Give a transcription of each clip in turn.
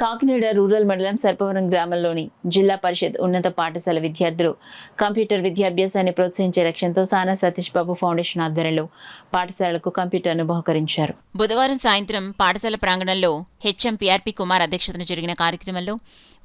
Kakinada rural మండలం సర్పవరం గ్రామంలోని జిల్లా పరిషత్ ఉన్నత పాఠశాల విద్యార్థులు కంప్యూటర్ విద్యాభ్యాసాన్ని ప్రోత్సహించే లక్ష్యంతో సానా సతీష్ బాబు ఫౌండేషన్ ఆధ్వర్యంలో పాఠశాలకు కంప్యూటర్ను బహుకరించారు. బుధవారం సాయంత్రం పాఠశాల ప్రాంగణంలో హెచ్ఎంపీఆర్పీ కుమార్ అధ్యక్షతన జరిగిన కార్యక్రమంలో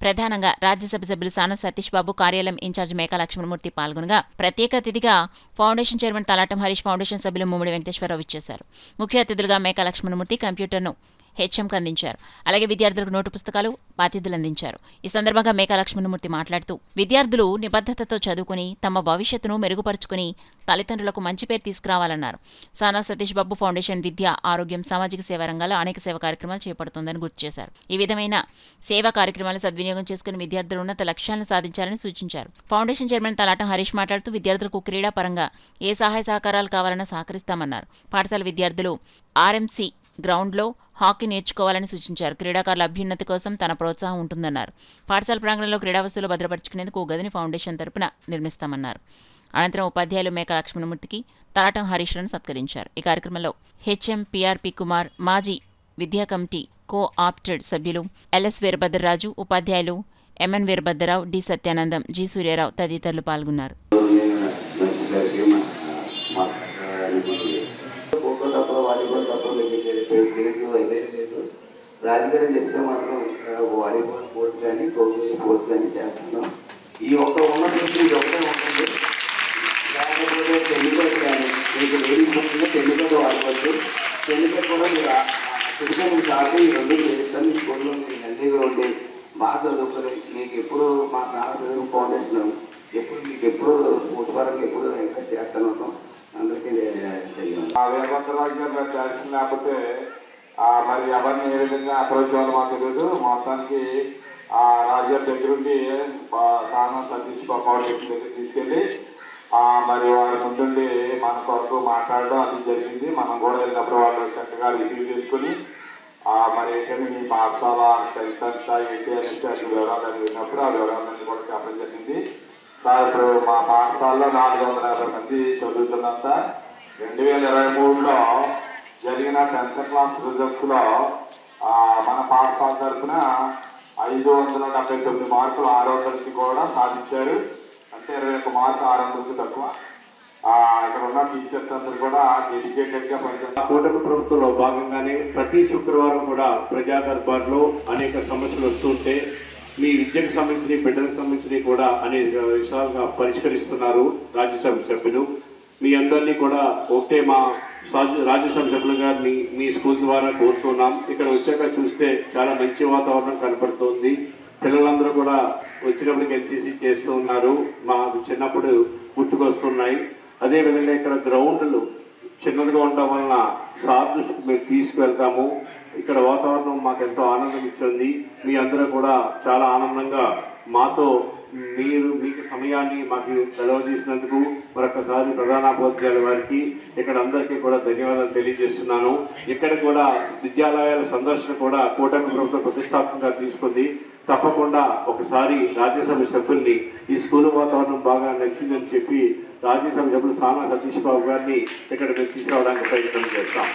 ప్రధానంగా రాజ్యసభ సభ్యులు సానా సతీష్ బాబు, కార్యాలయం ఇన్ఛార్జ్ మేకా లక్ష్మణమూర్తి పాల్గొనగా ప్రత్యేక అతిథిగా foundation chairman Talatam Harish, foundation సభ్యులు ముమ్మిడి వెంకటేశ్వరరావు ఇచ్చేశారు. ముఖ్య అతిథులుగా మేకా లక్ష్మణమూర్తి కంప్యూటర్ను హెచ్ఎంకు అందించారు. అలాగే విద్యార్థులకు నోటు పుస్తకాలు, బాధ్యతలు అందించారు. ఈ సందర్భంగా మేకా లక్ష్మణమూర్తి మాట్లాడుతూ విద్యార్థులు నిబద్ధతతో చదువుకుని తమ భవిష్యత్తును మెరుగుపరుచుకుని తల్లిదండ్రులకు మంచి పేరు తీసుకురావాలన్నారు. సానా సతీష్ బాబు ఫౌండేషన్ విద్య, ఆరోగ్యం, సామాజిక సేవా రంగాల్లో అనేక సేవా కార్యక్రమాలు చేపడుతోందని గుర్తు చేశారు. ఈ విధమైన సేవా కార్యక్రమాలను సద్వినియోగం చేసుకుని విద్యార్థులు ఉన్నత లక్ష్యాలను సాధించాలని సూచించారు. ఫౌండేషన్ చైర్మన్ తలాటం హరీష్ మాట్లాడుతూ విద్యార్థులకు క్రీడాపరంగా ఏ సహాయ సహకారాలు కావాలన్నా సహకరిస్తామన్నారు. పాఠశాల విద్యార్థులు ఆర్ఎంసీ గ్రౌండ్లో హాకీ నేర్చుకోవాలని సూచించారు. క్రీడాకారుల అభ్యున్నతి కోసం తన ప్రోత్సాహం ఉంటుందన్నారు. పాఠశాల ప్రాంగణంలో క్రీడా వస్తువులు భద్రపరుచుకునేందుకు ఓ గదిని ఫౌండేషన్ తరపున నిర్మిస్తామన్నారు. అనంతరం ఉపాధ్యాయులు మేకా లక్ష్మణమూర్తికి తలాటం హరీష్లను సత్కరించారు. ఈ కార్యక్రమంలో హెచ్ఎంపీఆర్పీ కుమార్, మాజీ విద్యా కమిటీ కో-ఆప్టెడ్ సభ్యులు ఎల్ఎస్ వీరభద్రరాజు, ఉపాధ్యాయులు MN Veerabhadrarao, D Satyanandam, G Suryarao తదితరులు పాల్గొన్నారు. రాజుగారు చెప్తే మాత్రం వాలీబాల్ స్పోర్ట్స్ కానీ కౌన్సిల్ స్పోర్ట్స్ కానీ చేస్తున్నాం. ఈ ఒక్క ఉన్న దృష్టి ఇది ఒక్కటే ఉంటుంది. లేకపోతే పెళ్లికట్టు కానీ మీకు లేడీస్ ఉంటుందో పెళ్లికట్టు వాడుకోవచ్చు. పెళ్లికట్టు కూడా మీరు పెళ్లికట్టు కాదు, ఈ రెండు చేస్తాను. మీ స్కూల్లో మీరు హెల్తీగా ఉండి బాగా చదువుకొని మీకు ఎప్పుడు మా నాన్న ఫౌండేషన్ ఎప్పుడు మీకు ఎప్పుడు స్పోర్ట్స్ పరంగా ఎప్పుడు ఎంకరేజ్ చేస్తాను ఉంటాం. అందరికీ వీరభద్రరాజు గారు చేసిన లేకపోతే మరి ఎవరిని ఏ విధంగా అప్రోచ్ వాళ్ళు మాకు తెలియదు. మొత్తానికి రాజుగారి దగ్గరుండి సానా సతీష్ ఫౌండేషన్ దగ్గర తీసుకెళ్ళి మరి వారి ముందుండి మన కొరకు మాట్లాడడం అది జరిగింది. మనం కూడా వెళ్ళినప్పుడు వాళ్ళు చక్కగా రిసీవ్ చేసుకుని మరి ఏంటంటే మీ పాఠశాల ఎంత ఏంటి అనేసి అసలు వివరాలు అడిగినప్పుడు ఆ వివరాలన్నీ కూడా చెప్పడం జరిగింది. ఇప్పుడు మా పాఠశాలలో 450 మంది చదువుతున్నంత 2023లో జరిగిన 10th క్లాస్ రిజల్ట్స్లో మన పాఠశాల తరఫున 579 మార్కులు 600కి కూడా సాధించారు. అంటే 21 మార్కులు 600కి తక్కువ. ఇక్కడ ఉన్న టీచర్స్ అందరూ కూడా డెడికేటెడ్గా పనిచేస్తారు. కూటమి ప్రభుత్వంలో భాగంగానే ప్రతి శుక్రవారం కూడా ప్రజా దర్బార్లో అనేక సమస్యలు వస్తుంటే మీ విద్యకు సంబంధించి, బిడ్డలకు సంబంధించి కూడా అనేక విషయాలుగా పరిష్కరిస్తున్నారు రాజ్యసభ సభ్యులు. మీ అందరినీ కూడా ఒకటే మా రాజ్యసభ సభ్యులు గారిని మీ స్కూల్ ద్వారా కోరుతున్నాం. ఇక్కడ వచ్చాక చూస్తే చాలా మంచి వాతావరణం కనపడుతుంది. పిల్లలందరూ కూడా వచ్చినప్పటికి ఎన్సీసీ చేస్తూ ఉన్నారు. మా చిన్నప్పుడు గుర్తుకొస్తున్నాయి. అదేవిధంగా ఇక్కడ గ్రౌండ్లు చిన్నదిగా ఉండడం వలన సార్ దృష్టికి మేము తీసుకువెళ్తాము. ఇక్కడ వాతావరణం మాకు ఎంతో ఆనందం ఇచ్చింది. మీ అందరూ కూడా చాలా ఆనందంగా మాతో మీకు సమయాన్ని మాకు సెలవుచేసినందుకు మరొకసారి ప్రధానోపాధ్యాయుల వారికి ఇక్కడ అందరికీ కూడా ధన్యవాదాలు తెలియజేస్తున్నాను. ఇక్కడ కూడా విద్యాలయాల సందర్శన కూడా కూటమి ప్రభుత్వం ప్రతిష్టాత్మకంగా తీసుకుంది. తప్పకుండా ఒకసారి రాజ్యసభ సభ్యుల్ని ఈ స్కూల్ వాతావరణం బాగా నచ్చిందని చెప్పి రాజ్యసభ సభ్యులు సానా సతీష్ బాబు గారిని ఇక్కడ మేము తీసుకురావడానికి ప్రయత్నం చేస్తాం.